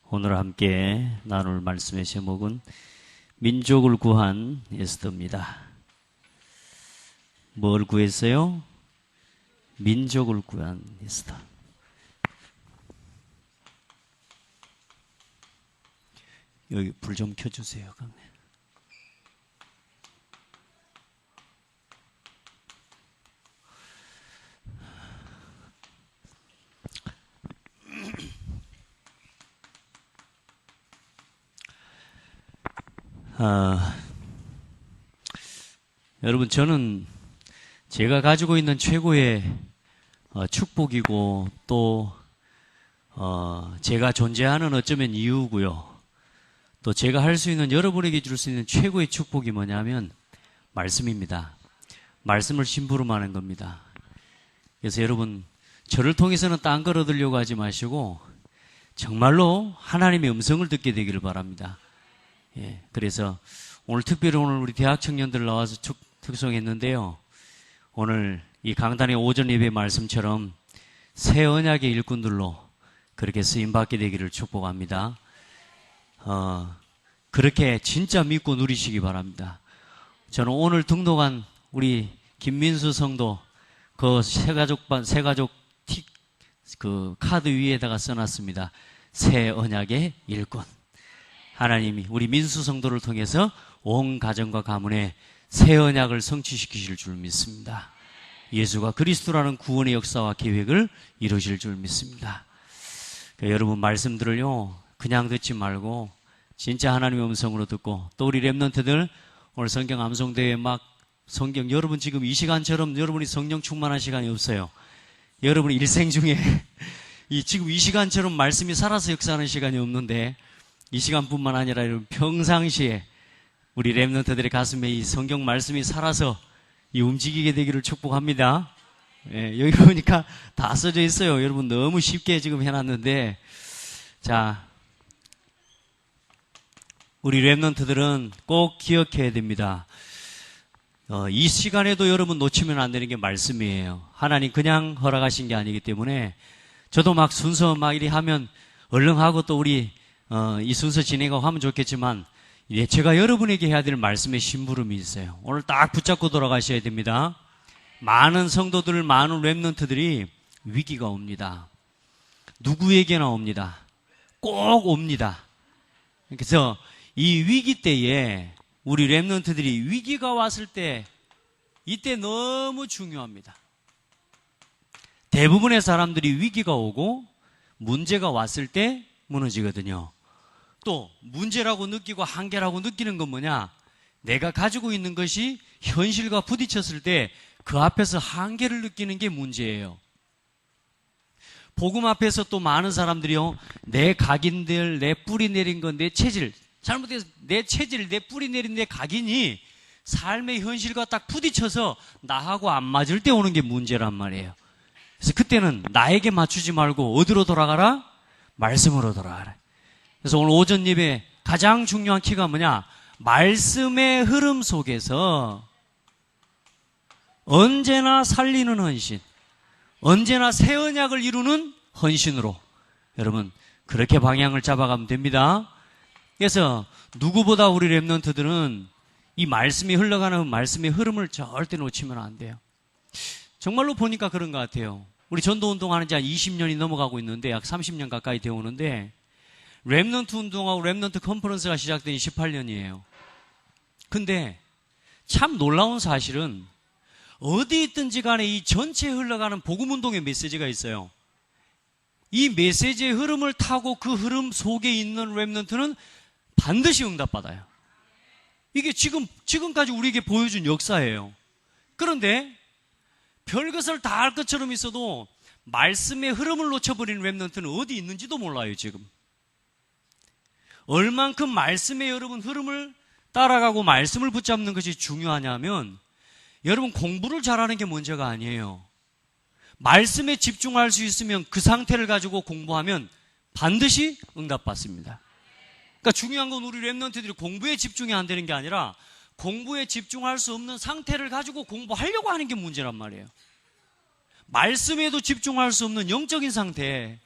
오늘 함께 나눌 말씀의 제목은 민족을 구한 에스더입니다. 뭘 구했어요? 민족을 구한 에스더. 여기 불 좀 켜주세요. 여러분, 저는 제가 가지고 있는 최고의 축복이고 또 제가 존재하는 어쩌면 이유고요. 또 제가 할 수 있는, 여러분에게 줄 수 있는 최고의 축복이 뭐냐면 말씀입니다. 말씀을 심부름하는 겁니다. 그래서 여러분, 저를 통해서는 딴 걸 얻으려고 하지 마시고 정말로 하나님의 음성을 듣게 되기를 바랍니다. 예, 그래서 오늘 특별히 오늘 우리 대학 청년들 나와서 특송했는데요. 오늘 이 강단의 오전 예배 말씀처럼 새 언약의 일꾼들로 그렇게 쓰임받게 되기를 축복합니다. 그렇게 진짜 믿고 누리시기 바랍니다. 저는 오늘 등록한 우리 김민수 성도 그 새가족 그 카드 위에다가 써놨습니다. 새 언약의 일꾼. 하나님이 우리 민수 성도를 통해서 온 가정과 가문에 새 언약을 성취시키실 줄 믿습니다. 예수가 그리스도라는 구원의 역사와 계획을 이루실 줄 믿습니다. 그러니까 여러분 말씀들을요 그냥 듣지 말고 진짜 하나님의 음성으로 듣고, 또 우리 랩런트들 오늘 성경 암송대회 막 성경, 여러분 지금 이 시간처럼 여러분이 성령 충만한 시간이 없어요. 여러분 일생 중에 지금 이 시간처럼 말씀이 살아서 역사하는 시간이 없는데, 이 시간뿐만 아니라 여러분 평상시에 우리 랩런트들의 가슴에 이 성경 말씀이 살아서 움직이게 되기를 축복합니다. 예, 여기 보니까 다 써져 있어요. 여러분 너무 쉽게 지금 해놨는데, 자, 우리 랩런트들은 꼭 기억해야 됩니다. 이 시간에도 여러분 놓치면 안 되는 게 말씀이에요. 하나님 그냥 허락하신 게 아니기 때문에, 저도 막 순서 막 이리 하면 얼른 하고 또 우리 이 순서 진행하고 하면 좋겠지만, 제가 여러분에게 해야 될 말씀의 심부름이 있어요. 오늘 딱 붙잡고 돌아가셔야 됩니다. 많은 성도들, 많은 랩런트들이 위기가 옵니다. 누구에게나 옵니다. 꼭 옵니다. 그래서 이 위기 때에 우리 랩런트들이 위기가 왔을 때, 이때 너무 중요합니다. 대부분의 사람들이 위기가 오고 문제가 왔을 때 무너지거든요. 또 문제라고 느끼고 한계라고 느끼는 건 뭐냐? 내가 가지고 있는 것이 현실과 부딪혔을 때 그 앞에서 한계를 느끼는 게 문제예요. 복음 앞에서 또 많은 사람들이요, 내 각인들, 내 뿌리 내린 건, 내 체질, 잘못해서 내 체질, 내 뿌리 내린 내 각인이 삶의 현실과 딱 부딪혀서 나하고 안 맞을 때 오는 게 문제란 말이에요. 그래서 그때는 나에게 맞추지 말고 어디로 돌아가라? 말씀으로 돌아가라. 그래서 오늘 오전 예배 가장 중요한 키가 뭐냐? 말씀의 흐름 속에서 언제나 살리는 헌신, 언제나 새 언약을 이루는 헌신으로 여러분 그렇게 방향을 잡아가면 됩니다. 그래서 누구보다 우리 랩런트들은 이 말씀이 흘러가는 말씀의 흐름을 절대 놓치면 안 돼요. 정말로 보니까 그런 것 같아요. 우리 전도운동하는 지 한 20년이 넘어가고 있는데, 약 30년 가까이 되어 오는데, 랩런트 운동하고 랩런트 컨퍼런스가 시작된 지 18년이에요. 근데 참 놀라운 사실은 어디 있든지 간에 이 전체에 흘러가는 복음운동의 메시지가 있어요. 이 메시지의 흐름을 타고 그 흐름 속에 있는 랩런트는 반드시 응답받아요. 이게 지금까지 우리에게 보여준 역사예요. 그런데 별것을 다 할 것처럼 있어도 말씀의 흐름을 놓쳐버린 랩런트는 어디 있는지도 몰라요, 지금. 얼만큼 말씀의 여러분 흐름을 따라가고 말씀을 붙잡는 것이 중요하냐면, 여러분 공부를 잘하는 게 문제가 아니에요. 말씀에 집중할 수 있으면 그 상태를 가지고 공부하면 반드시 응답받습니다. 그러니까 중요한 건 우리 랩런트들이 공부에 집중이 안 되는 게 아니라 공부에 집중할 수 없는 상태를 가지고 공부하려고 하는 게 문제란 말이에요. 말씀에도 집중할 수 없는 영적인 상태.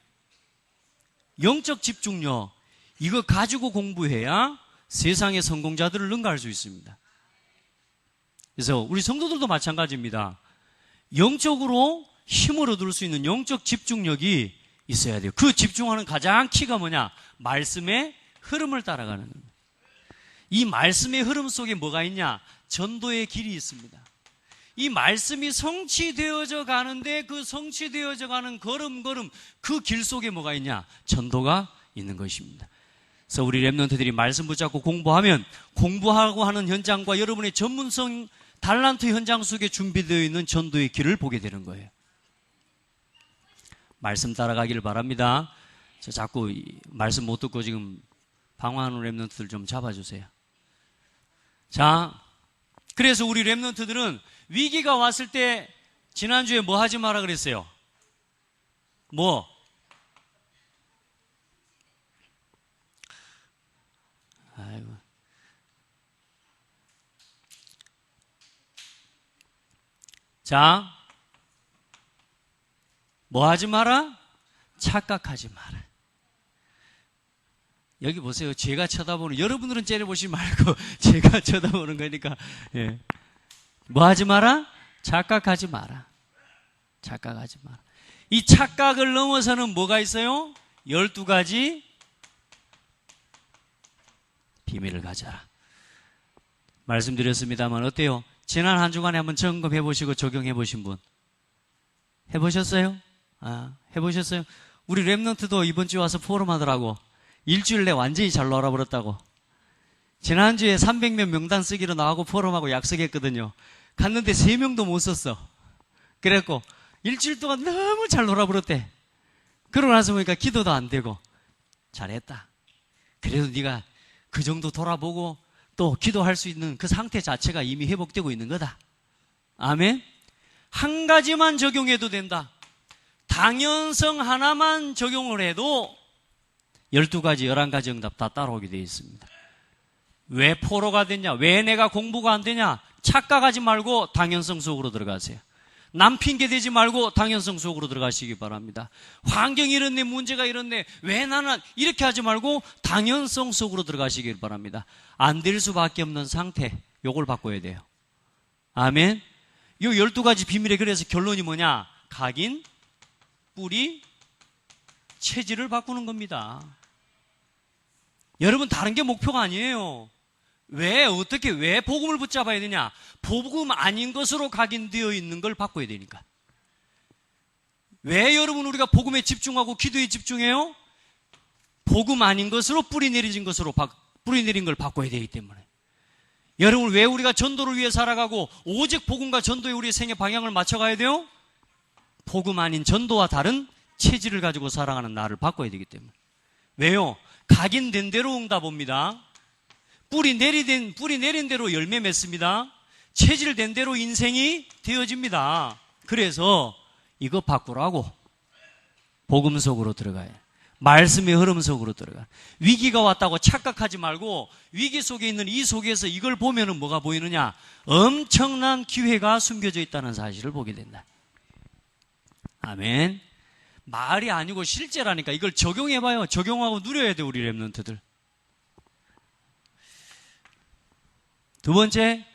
영적 집중력, 이거 가지고 공부해야 세상의 성공자들을 능가할 수 있습니다. 그래서 우리 성도들도 마찬가지입니다. 영적으로 힘을 얻을 수 있는 영적 집중력이 있어야 돼요. 그 집중하는 가장 키가 뭐냐? 말씀의 흐름을 따라가는 겁니다. 이 말씀의 흐름 속에 뭐가 있냐? 전도의 길이 있습니다. 이 말씀이 성취되어져 가는데 그 성취되어져 가는 걸음걸음 그 길 속에 뭐가 있냐? 전도가 있는 것입니다. 그래서 우리 랩런트들이 말씀 붙잡고 공부하면 공부하고 하는 현장과 여러분의 전문성 달란트 현장 속에 준비되어 있는 전도의 길을 보게 되는 거예요. 말씀 따라가기를 바랍니다. 저 자꾸 말씀 못 듣고 지금 방황하는 랩런트들 좀 잡아주세요. 자, 그래서 우리 랩런트들은 위기가 왔을 때 지난주에 뭐 하지 마라 그랬어요? 뭐? 아이고. 자, 뭐 하지 마라? 착각하지 마라. 여기 보세요. 제가 쳐다보는, 여러분들은 째려보지 말고 제가 쳐다보는 거니까. 예. 뭐 하지 마라? 착각하지 마라. 착각하지 마라. 이 착각을 넘어서는 뭐가 있어요? 12가지 비밀을 가져라. 말씀드렸습니다만 어때요? 지난 한 주간에 한번 점검해 보시고 적용해 보신 분 해보셨어요? 해보셨어요? 우리 랩런트도 이번 주에 와서 포럼 하더라고. 일주일 내 완전히 잘 놀아버렸다고. 지난주에 300명 명단 쓰기로 나하고 포럼하고 약속했거든요. 갔는데 3명도 못 썼어. 그래갖고 일주일 동안 너무 잘 놀아버렸대. 그러고 나서 보니까 기도도 안 되고. 잘했다. 그래도 네가 그 정도 돌아보고 또 기도할 수 있는 그 상태 자체가 이미 회복되고 있는 거다. 아멘. 한 가지만 적용해도 된다. 당연성 하나만 적용을 해도 12가지, 11가지 응답 다 따라오게 되어 있습니다. 왜 포로가 됐냐? 왜 내가 공부가 안 되냐? 착각하지 말고 당연성 속으로 들어가세요. 남 핑계 대지 말고 당연성 속으로 들어가시기 바랍니다. 환경이 이렇네, 문제가 이렇네, 왜 나는 이렇게 하지 말고 당연성 속으로 들어가시길 바랍니다. 안 될 수밖에 없는 상태, 요걸 바꿔야 돼요. 아멘. 요 12가지 비밀에 그래서 결론이 뭐냐? 각인, 뿌리, 체질을 바꾸는 겁니다. 여러분 다른 게 목표가 아니에요. 왜 복음을 붙잡아야 되냐? 복음 아닌 것으로 각인되어 있는 걸 바꿔야 되니까. 왜 여러분 우리가 복음에 집중하고 기도에 집중해요? 복음 아닌 것으로 뿌리 내린 걸 바꿔야 되기 때문에. 여러분 왜 우리가 전도를 위해 살아가고 오직 복음과 전도에 우리의 생애 방향을 맞춰가야 돼요? 복음 아닌 전도와 다른 체질을 가지고 살아가는 나를 바꿔야 되기 때문에. 왜요? 각인된 대로 응답합니다. 뿌리 내린 대로 열매 맺습니다. 체질된 대로 인생이 되어집니다. 그래서 이거 바꾸라고. 복음 속으로 들어가요. 말씀의 흐름 속으로 들어가. 위기가 왔다고 착각하지 말고 위기 속에 있는 이 속에서 이걸 보면은 뭐가 보이느냐? 엄청난 기회가 숨겨져 있다는 사실을 보게 된다. 아멘. 말이 아니고 실제라니까. 이걸 적용해봐요. 적용하고 누려야 돼, 우리 랩런트들. 두 번째,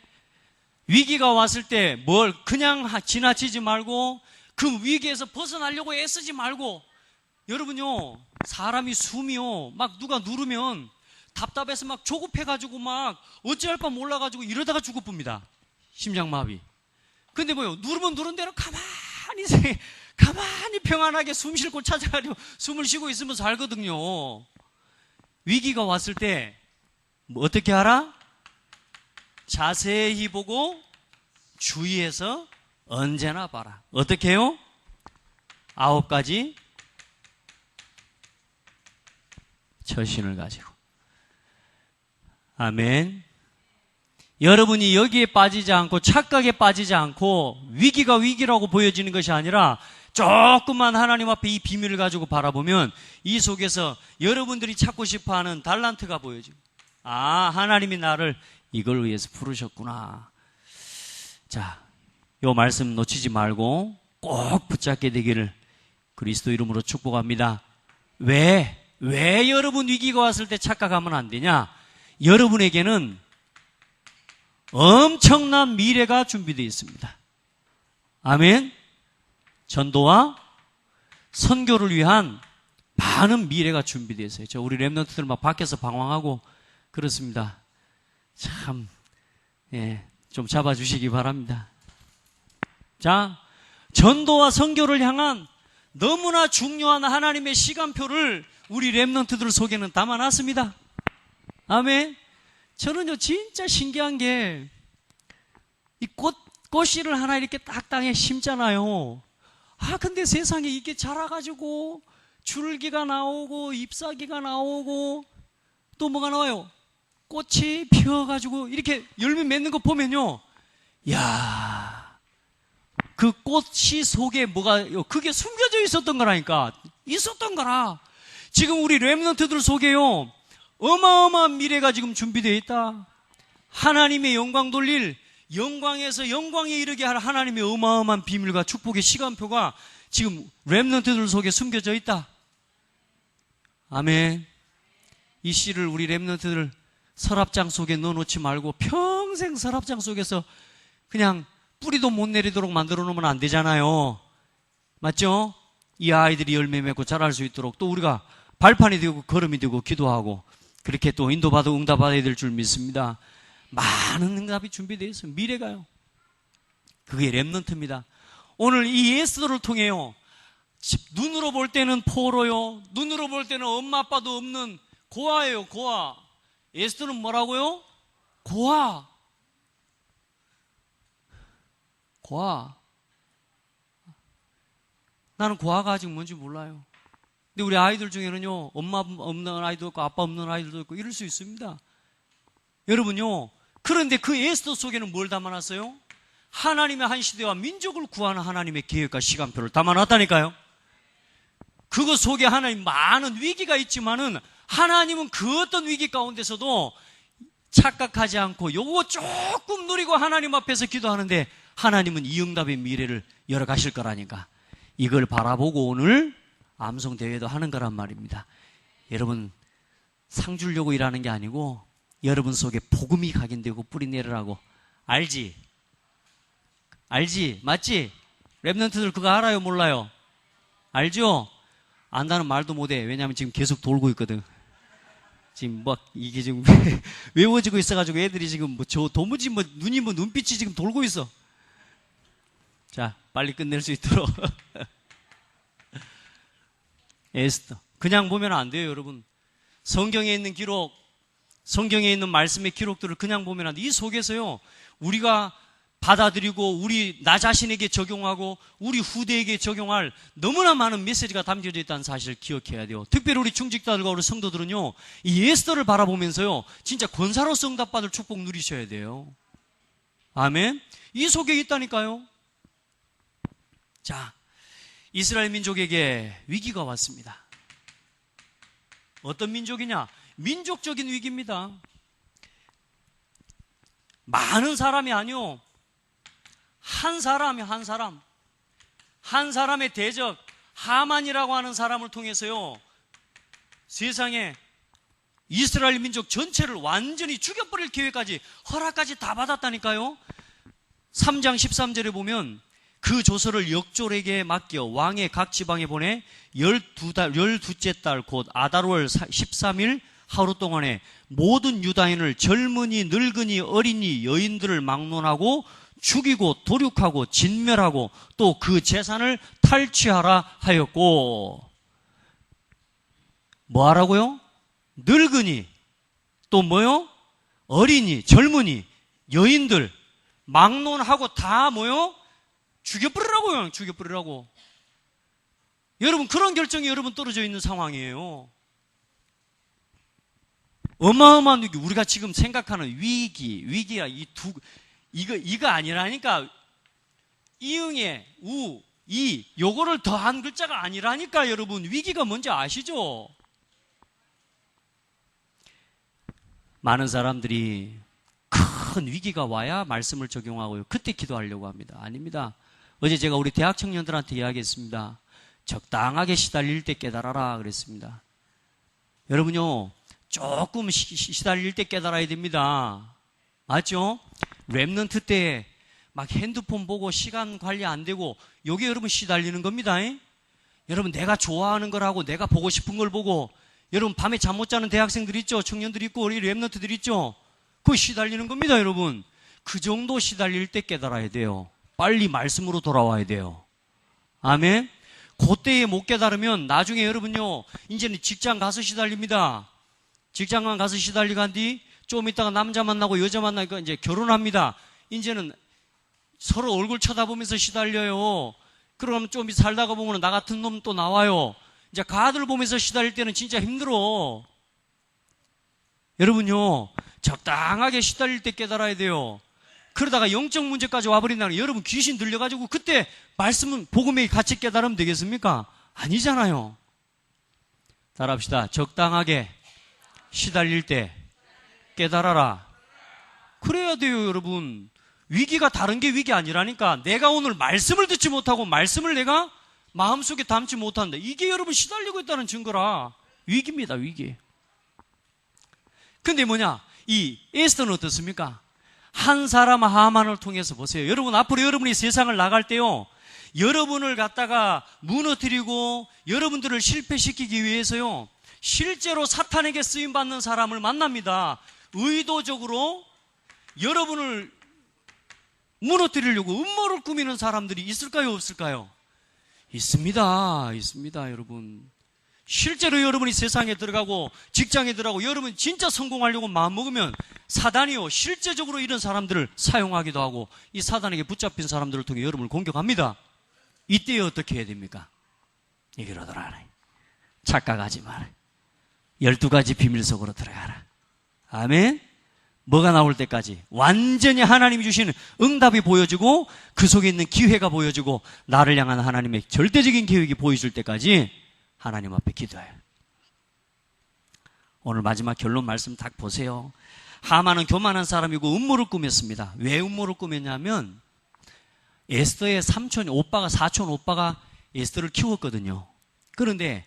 위기가 왔을 때 뭘 그냥 지나치지 말고 그 위기에서 벗어나려고 애쓰지 말고. 여러분요, 사람이 숨이요, 막 누가 누르면 답답해서 막 조급해가지고 막 어찌할 바 몰라가지고 이러다가 죽어봅니다. 심장마비. 근데 뭐요, 누르면 누른 대로 가만히 평안하게 숨 쉴 곳 찾아가지고 숨을 쉬고 있으면 살거든요. 위기가 왔을 때 뭐 어떻게 하라? 자세히 보고 주의해서 언제나 봐라. 어떻게 해요? 9가지 처신을 가지고. 아멘. 여러분이 여기에 빠지지 않고 착각에 빠지지 않고 위기가 위기라고 보여지는 것이 아니라 조금만 하나님 앞에 이 비밀을 가지고 바라보면 이 속에서 여러분들이 찾고 싶어하는 달란트가 보여지고, 하나님이 나를 이걸 위해서 부르셨구나. 자, 요 말씀 놓치지 말고 꼭 붙잡게 되기를 그리스도 이름으로 축복합니다. 왜 왜 여러분 위기가 왔을 때 착각하면 안 되냐? 여러분에게는 엄청난 미래가 준비되어 있습니다. 아멘. 전도와 선교를 위한 많은 미래가 준비되어 있어요. 우리 렘넌트들 막 밖에서 방황하고 그렇습니다. 참, 좀 잡아주시기 바랍니다. 자, 전도와 선교를 향한 너무나 중요한 하나님의 시간표를 우리 렘넌트들 속에는 담아놨습니다. 아멘. 저는요 진짜 신기한 게 이 꽃씨를 하나 이렇게 딱 땅에 심잖아요. 근데 세상에 이게 자라가지고 줄기가 나오고 잎사귀가 나오고 또 뭐가 나와요? 꽃이 피어가지고 이렇게 열매 맺는 거 보면요, 야, 그 꽃씨 속에 뭐가 그게 숨겨져 있었던 거라니까. 있었던 거라. 지금 우리 렘넌트들 속에요 어마어마한 미래가 지금 준비되어 있다. 하나님의 영광 돌릴, 영광에서 영광에 이르게 할 하나님의 어마어마한 비밀과 축복의 시간표가 지금 렘넌트들 속에 숨겨져 있다. 아멘. 이 씨를 우리 렘넌트들 서랍장 속에 넣어놓지 말고 평생 서랍장 속에서 그냥 뿌리도 못 내리도록 만들어 놓으면 안 되잖아요. 맞죠? 이 아이들이 열매 맺고 자랄 수 있도록 또 우리가 발판이 되고 걸음이 되고 기도하고 그렇게 또 인도받고 응답받아야 될 줄 믿습니다. 많은 응답이 준비되어 있어요. 미래가요. 그게 렘넌트입니다. 오늘 이 예수들을 통해요, 눈으로 볼 때는 포로요, 눈으로 볼 때는 엄마 아빠도 없는 고아예요. 고아. 예수들은 뭐라고요? 고아. 고아. 나는 고아가 아직 뭔지 몰라요. 근데 우리 아이들 중에는요, 엄마 없는 아이도 있고 아빠 없는 아이들도 있고 이럴 수 있습니다. 여러분요, 그런데 그 에스더 속에는 뭘 담아놨어요? 하나님의 한 시대와 민족을 구하는 하나님의 계획과 시간표를 담아놨다니까요. 그것 속에 하나님 많은 위기가 있지만은 하나님은 그 어떤 위기 가운데서도 착각하지 않고 요거 조금 누리고 하나님 앞에서 기도하는데 하나님은 이 응답의 미래를 열어가실 거라니까. 이걸 바라보고 오늘 암송대회도 하는 거란 말입니다. 여러분 상 주려고 일하는 게 아니고 여러분 속에 복음이 각인되고 뿌리 내리라고. 알지? 알지? 맞지? 렘넌트들 그거 알아요? 몰라요? 알죠? 안다는 말도 못해. 왜냐하면 지금 계속 돌고 있거든. 지금 막 이게 지금 외워지고 있어가지고 애들이 지금 뭐 저 도무지 뭐 눈이 뭐 눈빛이 지금 돌고 있어. 자, 빨리 끝낼 수 있도록. 에스더. 그냥 보면 안 돼요, 여러분. 성경에 있는 기록, 성경에 있는 말씀의 기록들을 그냥 보면 안 돼. 이 속에서요, 우리가 받아들이고 나 자신에게 적용하고 우리 후대에게 적용할 너무나 많은 메시지가 담겨져 있다는 사실을 기억해야 돼요. 특별히 우리 중직자들과 우리 성도들은요, 이 에스더를 바라보면서요, 진짜 권사로서 응답받을 축복 누리셔야 돼요. 아멘. 이 속에 있다니까요. 자, 이스라엘 민족에게 위기가 왔습니다. 어떤 민족이냐? 민족적인 위기입니다. 많은 사람이 아니요, 한 사람이 한 사람의 대적 하만이라고 하는 사람을 통해서요, 세상에 이스라엘 민족 전체를 완전히 죽여버릴 계획까지, 허락까지 다 받았다니까요. 3장 13절에 보면 그 조서를 역졸에게 맡겨 왕의 각 지방에 보내 12째 달 곧 아달월 13일 하루 동안에 모든 유다인을 젊은이, 늙은이, 어린이, 여인들을 막론하고 죽이고 도륙하고 진멸하고 또 그 재산을 탈취하라 하였고, 뭐 하라고요? 늙은이, 또 뭐요? 어린이, 젊은이, 여인들 막론하고 다 뭐요? 죽여버리라고요. 죽여버리라고. 여러분, 그런 결정이 여러분 떨어져 있는 상황이에요. 어마어마한 위기, 우리가 지금 생각하는 위기야, 이거 아니라니까. 이응에 우, 이, 요거를 더한 글자가 아니라니까. 여러분, 위기가 뭔지 아시죠? 많은 사람들이 큰 위기가 와야 말씀을 적용하고요, 그때 기도하려고 합니다. 아닙니다. 어제 제가 우리 대학 청년들한테 이야기했습니다. 적당하게 시달릴 때 깨달아라 그랬습니다. 여러분요, 조금 시달릴 때 깨달아야 됩니다. 맞죠? 랩넌트 때 막 핸드폰 보고 시간 관리 안 되고, 요게 여러분 시달리는 겁니다. 여러분, 내가 좋아하는 걸 하고 내가 보고 싶은 걸 보고, 여러분 밤에 잠 못 자는 대학생들 있죠? 청년들 있고 우리 랩넌트들 있죠? 그거 시달리는 겁니다, 여러분. 그 정도 시달릴 때 깨달아야 돼요. 빨리 말씀으로 돌아와야 돼요. 아멘. 그때에 못 깨달으면 나중에 여러분요, 이제는 직장 가서 시달립니다. 직장만 가서 시달리고 한 뒤 좀 있다가 남자 만나고 여자 만나니까 이제 결혼합니다. 이제는 서로 얼굴 쳐다보면서 시달려요. 그러면 좀 살다가 보면 나 같은 놈 또 나와요. 이제 가들 보면서 시달릴 때는 진짜 힘들어. 여러분요, 적당하게 시달릴 때 깨달아야 돼요. 그러다가 영적 문제까지 와버린다는, 여러분 귀신 들려가지고 그때 말씀은 복음에 같이 깨달으면 되겠습니까? 아니잖아요. 따라합시다. 적당하게 시달릴 때 깨달아라. 그래야 돼요, 여러분. 위기가 다른 게 위기 아니라니까. 내가 오늘 말씀을 듣지 못하고 말씀을 내가 마음속에 담지 못한다. 이게 여러분 시달리고 있다는 증거라. 위기입니다, 위기. 근데 뭐냐? 이 에스더는 어떻습니까? 한 사람 하만을 통해서 보세요. 여러분, 앞으로 여러분이 세상을 나갈 때요, 여러분을 갖다가 무너뜨리고 여러분들을 실패시키기 위해서요, 실제로 사탄에게 쓰임받는 사람을 만납니다. 의도적으로 여러분을 무너뜨리려고 음모를 꾸미는 사람들이 있을까요, 없을까요? 있습니다. 있습니다, 여러분. 실제로 여러분이 세상에 들어가고 직장에 들어가고 여러분 진짜 성공하려고 마음먹으면 사단이요, 실제적으로 이런 사람들을 사용하기도 하고 이 사단에게 붙잡힌 사람들을 통해 여러분을 공격합니다. 이때 어떻게 해야 됩니까? 이러더라. 착각하지 마라. 12가지 비밀 속으로 들어가라. 아멘. 뭐가 나올 때까지 완전히 하나님이 주시는 응답이 보여지고 그 속에 있는 기회가 보여지고 나를 향한 하나님의 절대적인 계획이 보여질 때까지 하나님 앞에 기도해요. 오늘 마지막 결론 말씀 딱 보세요. 하만은 교만한 사람이고 음모를 꾸몄습니다. 왜 음모를 꾸몄냐면 에스더의 사촌 오빠가 에스더를 키웠거든요. 그런데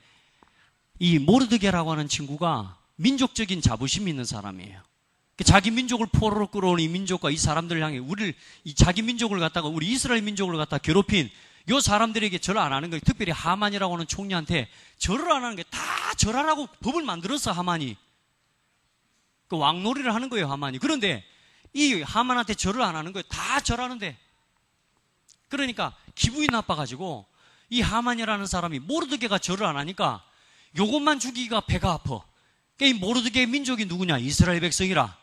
이 모르드게라고 하는 친구가 민족적인 자부심이 있는 사람이에요. 자기 민족을 포로로 끌어온 이 민족과 이 사람들을 향해 이 자기 민족을 갖다가 우리 이스라엘 민족을 갖다가 괴롭힌 요 사람들에게 절을 안 하는 거예요. 특별히 하만이라고 하는 총리한테 절을 안 하는 게 다 절하라고 법을 만들었어, 하만이. 그 왕놀이를 하는 거예요, 하만이. 그런데 이 하만한테 절을 안 하는 거예요. 다 절하는데. 그러니까 기분이 나빠가지고 이 하만이라는 사람이 모르드게가 절을 안 하니까 요것만 죽이기가 배가 아파. 이 모르드게의 민족이 누구냐? 이스라엘 백성이라.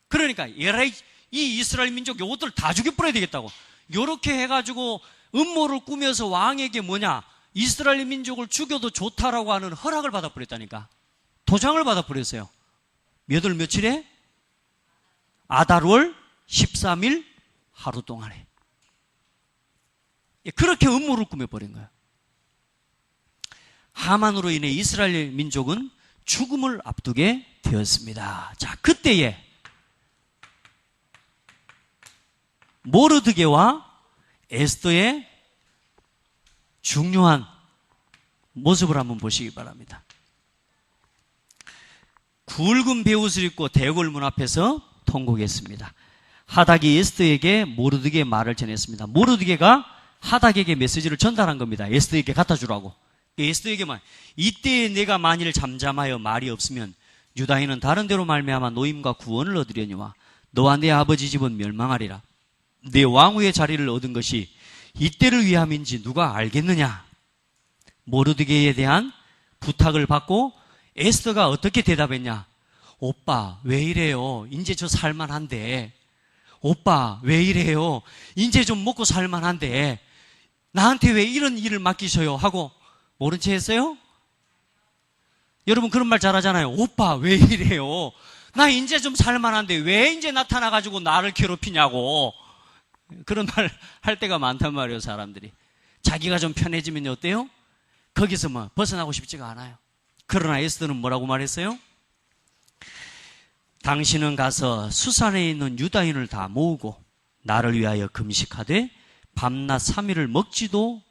그러니까 이 이스라엘 민족 요것들 다 죽여버려야 되겠다고. 요렇게 해가지고 음모를 꾸며서 왕에게 뭐냐? 이스라엘 민족을 죽여도 좋다라고 하는 허락을 받아버렸다니까. 도장을 받아버렸어요. 몇 월 며칠에? 아달월 13일 하루 동안에. 그렇게 음모를 꾸며버린 거예요. 하만으로 인해 이스라엘 민족은 죽음을 앞두게 되었습니다. 자, 그때에 모르드게와 에스더의 중요한 모습을 한번 보시기 바랍니다. 굵은 베옷을 입고 대궐 문 앞에서 통곡했습니다. 하닥이 에스더에게 모르드게의 말을 전했습니다. 모르드게가 하닥에게 메시지를 전달한 겁니다. 에스더에게 갖다 주라고. 에스더에게만, 이때에 내가 만일 잠잠하여 말이 없으면 유다인은 다른 데로 말미암아 노임과 구원을 얻으려니와 너와 내 아버지 집은 멸망하리라. 내 왕후의 자리를 얻은 것이 이때를 위함인지 누가 알겠느냐? 모르드게에 대한 부탁을 받고 에스더가 어떻게 대답했냐? 오빠 왜 이래요? 이제 저 살만한데. 오빠 왜 이래요? 이제 좀 먹고 살만한데 나한테 왜 이런 일을 맡기셔요? 하고 모른 채 했어요? 여러분 그런 말 잘하잖아요. 오빠 왜 이래요? 나 이제 좀 살만한데 왜 이제 나타나가지고 나를 괴롭히냐고. 그런 말 할 때가 많단 말이에요, 사람들이. 자기가 좀 편해지면 어때요? 거기서 뭐 벗어나고 싶지가 않아요. 그러나 에스더는 뭐라고 말했어요? 당신은 가서 수산에 있는 유다인을 다 모으고 나를 위하여 금식하되 밤낮 3일을 먹지도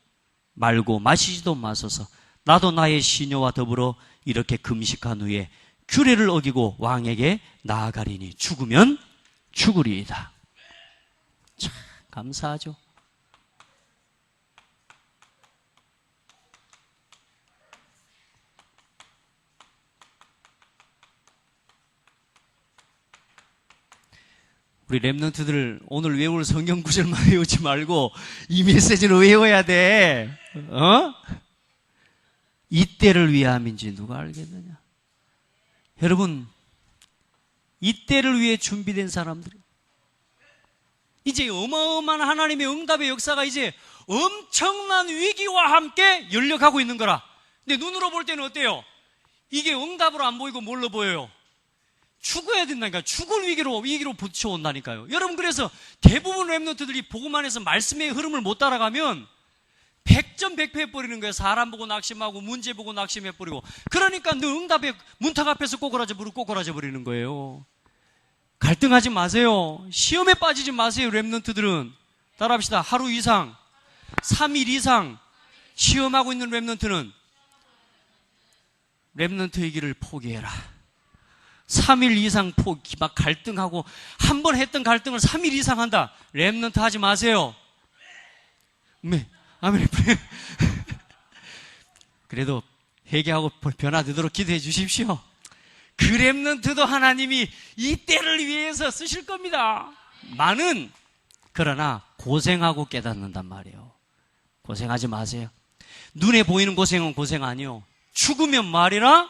말고 마시지도 마소서. 나도 나의 시녀와 더불어 이렇게 금식한 후에 규례를 어기고 왕에게 나아가리니 죽으면 죽으리이다. 참 감사하죠. 우리 랩런트들 오늘 외울 성경 구절만 외우지 말고 이 메시지를 외워야 돼. 이때를 위함인지 누가 알겠느냐? 여러분, 이때를 위해 준비된 사람들, 이제 어마어마한 하나님의 응답의 역사가 이제 엄청난 위기와 함께 열려가고 있는 거라. 근데 눈으로 볼 때는 어때요? 이게 응답으로 안 보이고 뭘로 보여요? 죽어야 된다니까. 죽을 위기로 부딪혀온다니까요. 여러분, 그래서 대부분 랩런트들이 복음 안에서 말씀의 흐름을 못 따라가면 100점 100패 해버리는 거예요. 사람 보고 낙심하고 문제 보고 낙심해버리고. 그러니까 늘 응답의 문턱 앞에서 꼬꾸라져 버리는 거예요. 갈등하지 마세요. 시험에 빠지지 마세요. 랩런트들은 따라합시다. 하루 이상 3일 이상 시험하고 있는 랩런트는 랩런트이기를 포기해라. 3일 이상 막 갈등하고 한 번 했던 갈등을 3일 이상 한다. 랩런트 하지 마세요. 네. 아멘. 그래도 회개하고 변화되도록 기도해 주십시오. 그 랩런트도 하나님이 이 때를 위해서 쓰실 겁니다. 많은, 그러나 고생하고 깨닫는단 말이에요. 고생하지 마세요. 눈에 보이는 고생은 고생 아니요. 죽으면 말이라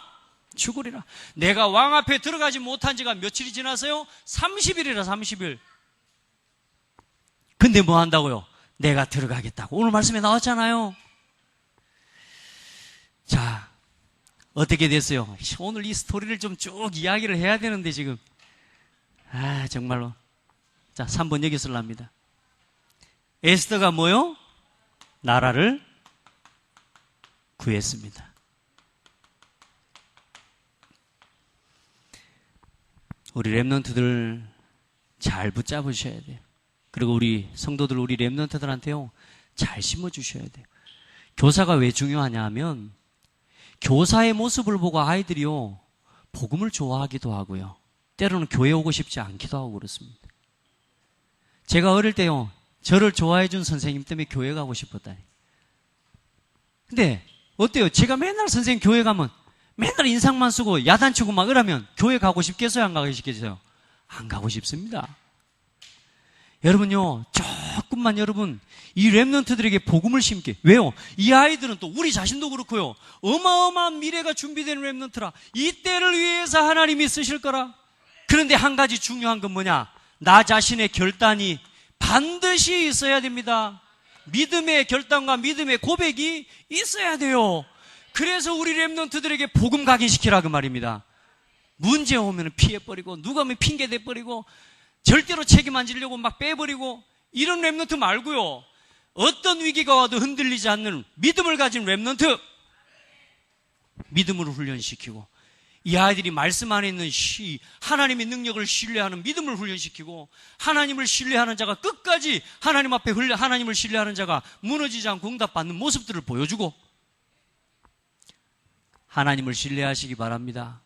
죽으리라. 내가 왕 앞에 들어가지 못한 지가 며칠이 지났어요? 30일이라 30일. 근데 뭐 한다고요? 내가 들어가겠다고. 오늘 말씀에 나왔잖아요. 자, 어떻게 됐어요? 오늘 이 스토리를 좀 쭉 이야기를 해야 되는데 지금 정말로. 자, 3번 여기 쓸랍니다. 에스더가 뭐요? 나라를 구했습니다. 우리 랩런트들 잘 붙잡으셔야 돼요. 그리고 우리 성도들, 우리 랩런트들한테요, 잘 심어주셔야 돼요. 교사가 왜 중요하냐 하면 교사의 모습을 보고 아이들이요, 복음을 좋아하기도 하고요, 때로는 교회 오고 싶지 않기도 하고 그렇습니다. 제가 어릴 때요, 저를 좋아해 준 선생님 때문에 교회 가고 싶었다니. 근데 어때요? 제가 맨날 선생님 교회 가면 맨날 인상만 쓰고 야단치고 막 이러면 교회 가고 싶겠어요? 안 가고 싶겠어요? 안 가고 싶습니다. 여러분요, 조금만 여러분 이 랩런트들에게 복음을 심게. 왜요? 이 아이들은 또 우리 자신도 그렇고요, 어마어마한 미래가 준비된 랩런트라. 이 때를 위해서 하나님이 쓰실 거라. 그런데 한 가지 중요한 건 뭐냐? 나 자신의 결단이 반드시 있어야 됩니다. 믿음의 결단과 믿음의 고백이 있어야 돼요. 그래서 우리 랩런트들에게 복음 각인시키라 그 말입니다. 문제 오면 피해버리고, 누가 오면 핑계 대버리고, 절대로 책임 안 지려고 막 빼버리고, 이런 랩런트 말고요, 어떤 위기가 와도 흔들리지 않는 믿음을 가진 랩런트, 믿음으로 훈련시키고, 이 아이들이 말씀 안에 있는 하나님의 능력을 신뢰하는 믿음을 훈련시키고, 하나님을 신뢰하는 자가 끝까지 하나님 앞에 하나님을 신뢰하는 자가 무너지지 않고 응답받는 모습들을 보여주고, 하나님을 신뢰하시기 바랍니다.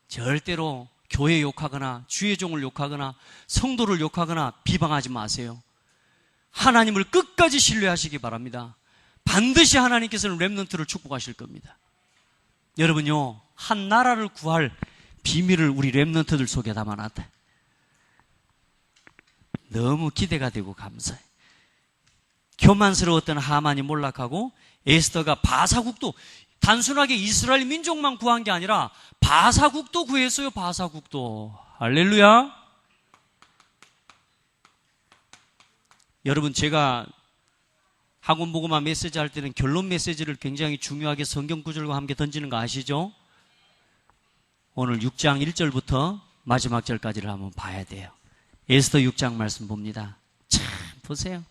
절대로 교회 욕하거나 주의 종을 욕하거나 성도를 욕하거나 비방하지 마세요. 하나님을 끝까지 신뢰하시기 바랍니다. 반드시 하나님께서는 랩런트를 축복하실 겁니다. 여러분요, 한 나라를 구할 비밀을 우리 랩런트들 속에 담아놨다. 너무 기대가 되고 감사해. 교만스러웠던 하만이 몰락하고, 에스더가 바사국도, 단순하게 이스라엘 민족만 구한 게 아니라 바사국도 구했어요. 바사국도. 할렐루야. 여러분, 제가 학원 복음화 메시지 할 때는 결론 메시지를 굉장히 중요하게 성경 구절과 함께 던지는 거 아시죠? 오늘 6장 1절부터 마지막 절까지를 한번 봐야 돼요. 에스더 6장 말씀 봅니다. 참 보세요.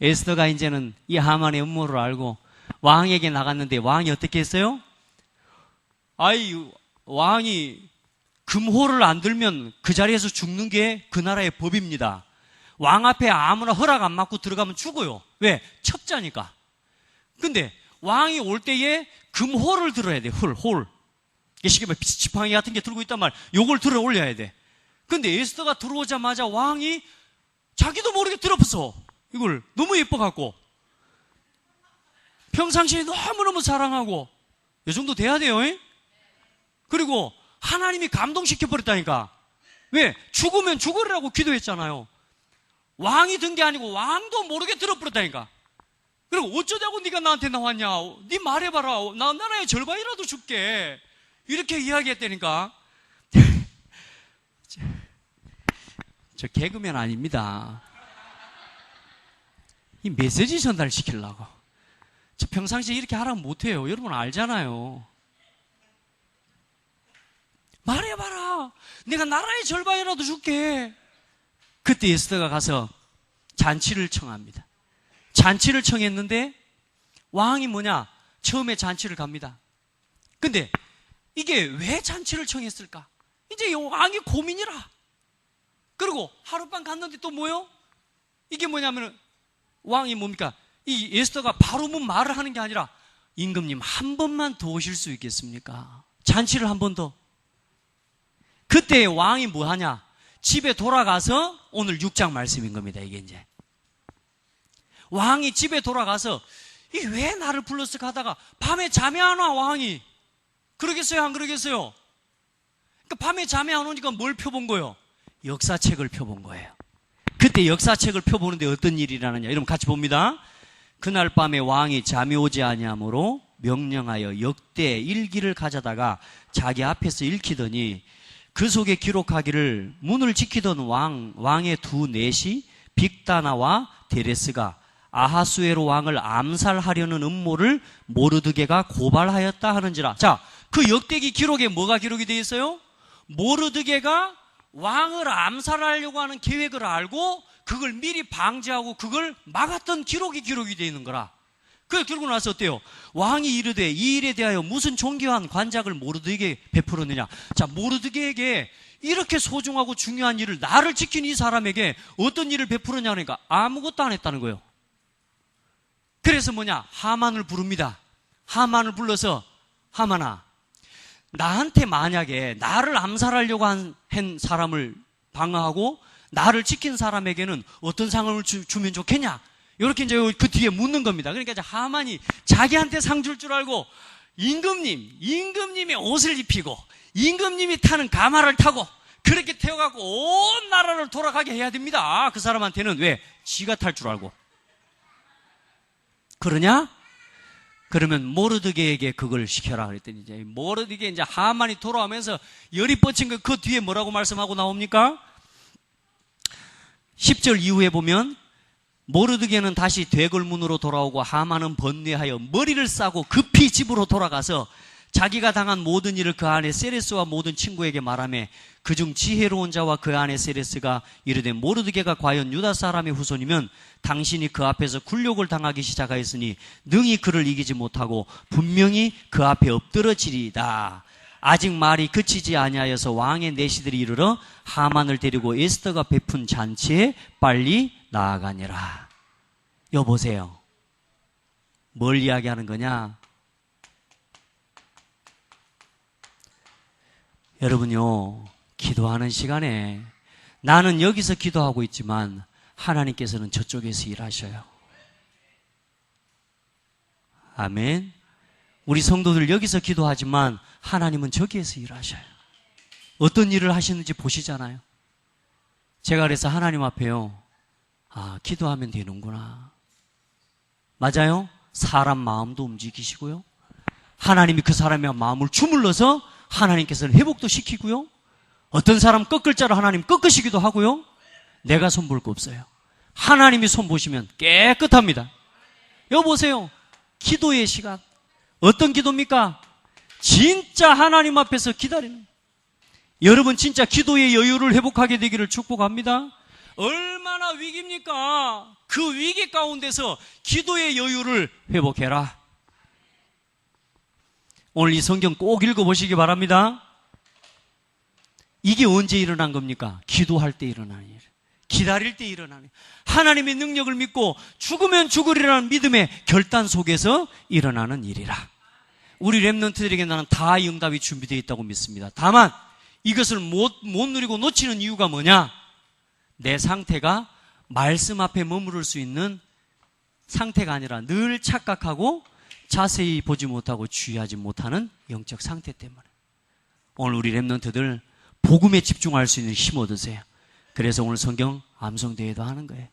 에스더가 이제는 이 하만의 음모를 알고 왕에게 나갔는데, 왕이 어떻게 했어요? 왕이 금호를 안 들면 그 자리에서 죽는 게 그 나라의 법입니다. 왕 앞에 아무나 허락 안 받고 들어가면 죽어요. 왜? 첩자니까. 근데 왕이 올 때에 금홀을 들어야 돼. 홀. 쉽게 말해 지팡이 같은 게 들고 있단 말. 요걸 들어 올려야 돼. 근데 에스더가 들어오자마자 왕이 자기도 모르게 들어붙어. 이걸 너무 예뻐갖고. 평상시에 너무너무 사랑하고. 이 정도 돼야 돼요. 그리고 하나님이 감동시켜버렸다니까. 왜? 죽으면 죽으라고 기도했잖아요. 왕이 든 게 아니고 왕도 모르게 들어버렸다니까. 그리고 어쩌자고 네가 나한테 나왔냐? 네 말해봐라. 나 나라의 절반이라도 줄게. 이렇게 이야기했다니까. 저 개그맨 아닙니다. 이 메시지 전달시키려고. 저 평상시에 이렇게 하라고 못해요. 여러분 알잖아요. 말해봐라. 내가 나라의 절반이라도 줄게. 그때 에스더가 가서 잔치를 청합니다. 잔치를 청했는데 왕이 뭐냐? 처음에 잔치를 갑니다. 근데 이게 왜 잔치를 청했을까? 이제 왕이 고민이라. 그리고 하룻밤 갔는데 또 뭐요? 이게 뭐냐면 왕이 뭡니까? 이 에스더가 바로 말을 하는 게 아니라 임금님 한 번만 더 오실 수 있겠습니까? 잔치를 한 번 더. 그때 왕이 뭐 하냐? 집에 돌아가서 오늘 6장 말씀인 겁니다. 이게 이제 왕이 집에 돌아가서 이 왜 나를 불렀을까 하다가 밤에 잠이 안 와. 왕이 그러겠어요? 안 그러겠어요? 그러니까 밤에 잠이 안 오니까 뭘 펴본 거예요? 역사책을 펴본 거예요. 그때 역사책을 펴보는데 어떤 일이 일어나냐? 여러분 같이 봅니다. 그날 밤에 왕이 잠이 오지 아니하므로 명령하여 역대 일기를 가져다가 자기 앞에서 읽히더니 그 속에 기록하기를 문을 지키던 왕의 두 넷이 빅다나와 데레스가 아하수에로 왕을 암살하려는 음모를 모르드게가 고발하였다 하는지라. 자, 그 역대기 기록에 뭐가 기록이 되어 있어요? 모르드게가 왕을 암살하려고 하는 계획을 알고 그걸 미리 방지하고 그걸 막았던 기록이 되어 있는 거라. 그러고 나서 어때요? 왕이 이르되 이 일에 대하여 무슨 존귀한 관작을 모르드게에게 베풀었느냐. 자, 모르드게에게 이렇게 소중하고 중요한 일을 나를 지킨 이 사람에게 어떤 일을 베풀었냐 하니까 아무것도 안 했다는 거예요. 그래서 뭐냐? 하만을 부릅니다. 하만을 불러서 하만아, 나한테 만약에 나를 암살하려고 한 사람을 방어하고 나를 지킨 사람에게는 어떤 상을 주면 좋겠냐? 이렇게 이제 그 뒤에 묻는 겁니다. 그러니까 이제 하만이 자기한테 상 줄 줄 알고 임금님의 옷을 입히고 임금님이 타는 가마를 타고 그렇게 태워갖고 온 나라를 돌아가게 해야 됩니다. 그 사람한테는 왜? 지가 탈 줄 알고. 그러냐? 그러면 모르드게에게 그걸 시켜라 그랬더니 이제 모르드게 이제 하만이 돌아오면서 열이 뻗친 거 그 뒤에 뭐라고 말씀하고 나옵니까? 10절 이후에 보면 모르드게는 다시 되골문으로 돌아오고 하만은 번뇌하여 머리를 싸고 급히 집으로 돌아가서 자기가 당한 모든 일을 그 아내 세레스와 모든 친구에게 말하며 그중 지혜로운 자와 그 아내 세레스가 이르되 모르드게가 과연 유다 사람의 후손이면 당신이 그 앞에서 굴욕을 당하기 시작하였으니 능히 그를 이기지 못하고 분명히 그 앞에 엎드러지리이다. 아직 말이 그치지 아니하여서 왕의 내시들이 이르러 하만을 데리고 에스더가 베푼 잔치에 빨리 나아가니라. 여보세요. 뭘 이야기하는 거냐? 여러분요, 기도하는 시간에 나는 여기서 기도하고 있지만 하나님께서는 저쪽에서 일하셔요. 아멘. 우리 성도들 여기서 기도하지만 하나님은 저기에서 일하셔요. 어떤 일을 하시는지 보시잖아요. 제가 그래서 하나님 앞에요, 기도하면 되는구나. 맞아요? 사람 마음도 움직이시고요. 하나님이 그 사람의 마음을 주물러서 하나님께서는 회복도 시키고요. 어떤 사람 꺾을 자를 하나님 꺾으시기도 하고요. 내가 손볼 거 없어요. 하나님이 손보시면 깨끗합니다. 여보세요. 기도의 시간. 어떤 기도입니까? 진짜 하나님 앞에서 기다리는. 여러분 진짜 기도의 여유를 회복하게 되기를 축복합니다. 얼마나 위기입니까? 그 위기 가운데서 기도의 여유를 회복해라. 오늘 이 성경 꼭 읽어보시기 바랍니다. 이게 언제 일어난 겁니까? 기도할 때 일어나는 일. 기다릴 때 일어나는, 하나님의 능력을 믿고 죽으면 죽으리라는 믿음의 결단 속에서 일어나는 일이라. 우리 렘넌트들에게 나는 다 응답이 준비되어 있다고 믿습니다. 다만 이것을 못 누리고 놓치는 이유가 뭐냐? 내 상태가 말씀 앞에 머무를 수 있는 상태가 아니라 늘 착각하고 자세히 보지 못하고 주의하지 못하는 영적 상태 때문에. 오늘 우리 렘넌트들 복음에 집중할 수 있는 힘 얻으세요. 그래서 오늘 성경 암송대회도 하는 거예요.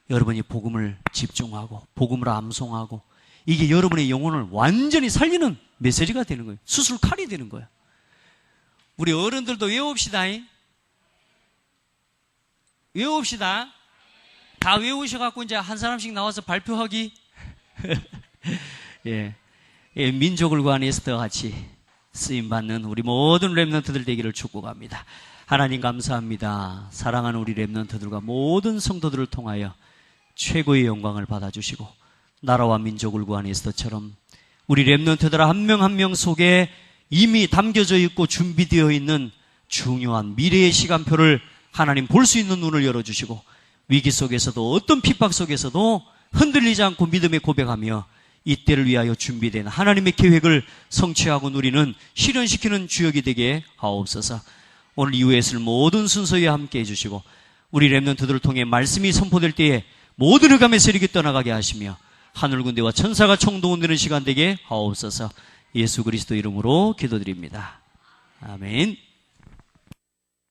여러분이 복음을 집중하고 복음을 암송하고 이게 여러분의 영혼을 완전히 살리는 메시지가 되는 거예요. 수술 칼이 되는 거예요. 우리 어른들도 외웁시다. 외웁시다. 다 외우셔갖고 이제 한 사람씩 나와서 발표하기. 예. 예, 민족을 구한 에스더 같이 쓰임받는 우리 모든 렘넌트들 되기를 축복합니다. 하나님 감사합니다. 사랑하는 우리 렘넌트들과 모든 성도들을 통하여 최고의 영광을 받아주시고 나라와 민족을 구한 에스더처럼 우리 렘넌트들 한 명 한 명 속에 이미 담겨져 있고 준비되어 있는 중요한 미래의 시간표를 하나님 볼 수 있는 눈을 열어주시고 위기 속에서도 어떤 핍박 속에서도 흔들리지 않고 믿음에 고백하며 이때를 위하여 준비된 하나님의 계획을 성취하고 누리는 실현시키는 주역이 되게 하옵소서. 오늘 이후에 쓸 모든 순서에 함께 해주시고 우리 렘넌트들을 통해 말씀이 선포될 때에 모든 흑암의 세력이 떠나가게 하시며 하늘 군대와 천사가 총동원되는 시간 되게 하옵소서. 예수 그리스도 이름으로 기도드립니다. 아멘.